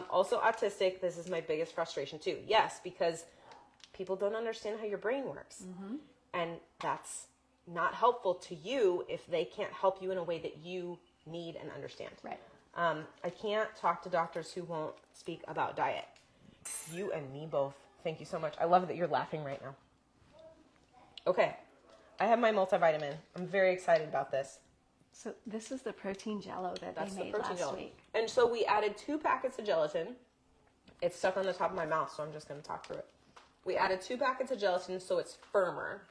Speaker 1: Also autistic, this is my biggest frustration too. Yes, because people don't understand how your brain works. And that's not helpful to you if they can't help you in a way that you need and understand.
Speaker 2: Right.
Speaker 1: I can't talk to doctors who won't speak about diet. You and me both. Thank you so much. I love that you're laughing right now. Okay. I have my multivitamin. I'm very excited about this.
Speaker 2: So this is the protein jello that
Speaker 1: That's
Speaker 2: they made
Speaker 1: the protein
Speaker 2: last
Speaker 1: jello.
Speaker 2: week.
Speaker 1: And so we added 2 packets of gelatin. It's stuck on the top of my mouth, so I'm just going to talk through it. We added 2 packets of gelatin so it's firmer,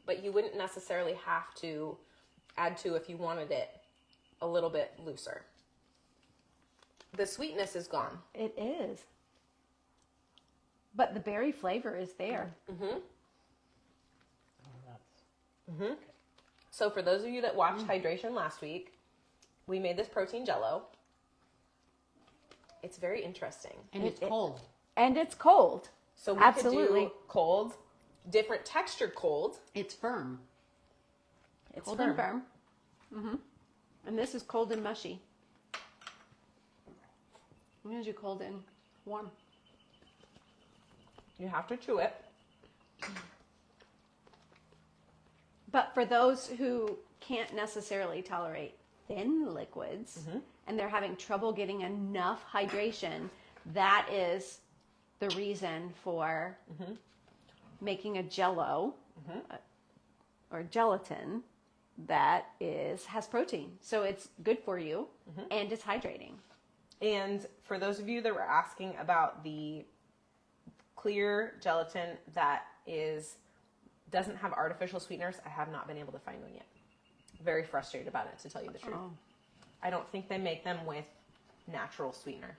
Speaker 1: but you wouldn't necessarily have to add 2 if you wanted it a little bit looser. The sweetness is gone.
Speaker 2: It is. But the berry flavor is there.
Speaker 1: So for those of you that watched Hydration last week, we made this protein jello. It's very interesting.
Speaker 3: And it's cold.
Speaker 2: And it's cold.
Speaker 1: So we
Speaker 2: Absolutely.
Speaker 1: could do cold, different textured cold.
Speaker 3: It's firm.
Speaker 2: It's cold and firm. And this is cold and mushy. I'm going to do cold and warm.
Speaker 1: You have to chew it.
Speaker 2: But for those who can't necessarily tolerate thin liquids and they're having trouble getting enough hydration, that is the reason for making a jello or gelatin that has protein. So it's good for you and it's hydrating.
Speaker 1: And for those of you that were asking about the clear gelatin that doesn't have artificial sweeteners, I have not been able to find one yet. Very frustrated about it, to tell you the truth. I don't think they make them with natural sweetener.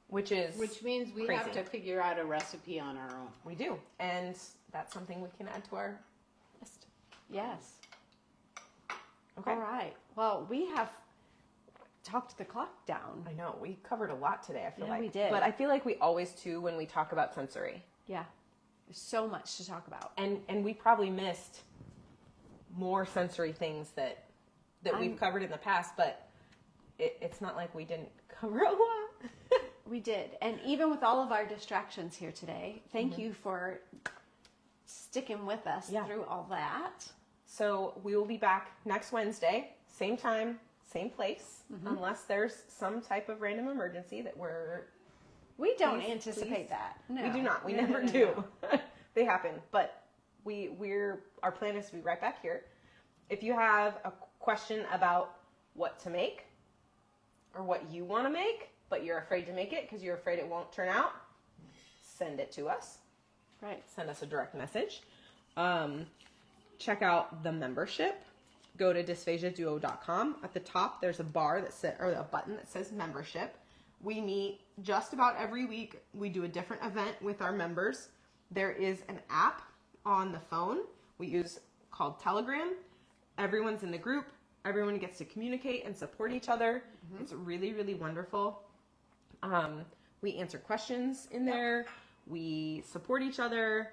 Speaker 1: Which
Speaker 3: means we have to figure out a recipe on our own.
Speaker 1: We do. And that's something we can add to our list.
Speaker 2: Yes.
Speaker 1: Okay.
Speaker 2: All right. Well, we have talked the clock down.
Speaker 1: I know. We covered a lot today, I feel like.
Speaker 2: we did.
Speaker 1: But I feel like we always do when we talk about sensory.
Speaker 2: Yeah. There's so much to talk about.
Speaker 1: And we probably missed more sensory things that we've covered in the past, but it's not like we didn't cover a lot.
Speaker 2: We did. And even with all of our distractions here today, thank you for sticking with us through all that.
Speaker 1: So we will be back next Wednesday, same time, same place, unless there's some type of random emergency that we're
Speaker 2: We don't
Speaker 1: Please,
Speaker 2: anticipate
Speaker 1: please.
Speaker 2: that. No.
Speaker 1: We do not. We
Speaker 2: No,
Speaker 1: never
Speaker 2: no, no,
Speaker 1: do.
Speaker 2: no.
Speaker 1: They happen. But our plan is to be right back here. If you have a question about what to make or what you want to make, but you're afraid to make it because you're afraid it won't turn out, send it to us.
Speaker 2: Right.
Speaker 1: Send us a direct message. Check out the membership. Go to dysphagiaduo.com. At the top, there's a a button that says membership. We meet just about every week. We do a different event with our members. There is an app on the phone we use called Telegram. Everyone's in the group. Everyone gets to communicate and support each other. It's really, really wonderful. We answer questions in there. We support each other.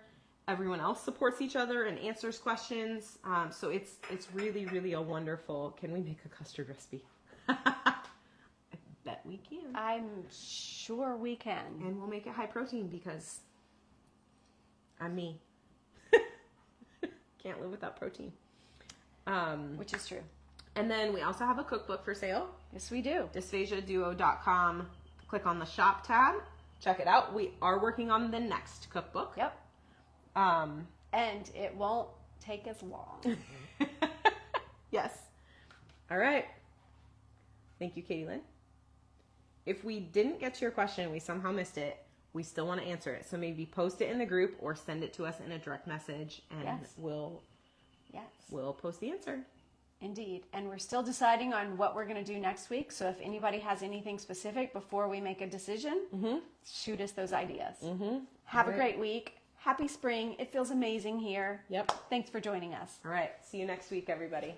Speaker 1: Everyone else supports each other and answers questions. So it's really, really a wonderful. Can we make a custard recipe? I bet we can.
Speaker 2: I'm sure we can.
Speaker 1: And we'll make it high protein because I'm me. Can't live without protein.
Speaker 2: Which is true.
Speaker 1: And then we also have a cookbook for sale.
Speaker 2: Yes, we do.
Speaker 1: Dysphagiaduo.com. Click on the shop tab. Check it out. We are working on the next cookbook.
Speaker 2: Yep. And it won't take as long.
Speaker 1: Yes. All right. Thank you, Katie Lynn. If we didn't get to your question, we somehow missed it, we still want to answer it. So maybe post it in the group or send it to us in a direct message and
Speaker 2: Yes.
Speaker 1: we'll post the answer.
Speaker 2: Indeed. And we're still deciding on what we're going to do next week. So if anybody has anything specific before we make a decision, shoot us those ideas. Have a great week. Happy spring. It feels amazing here.
Speaker 1: Yep.
Speaker 2: Thanks for joining us.
Speaker 1: All right. See you next week, everybody.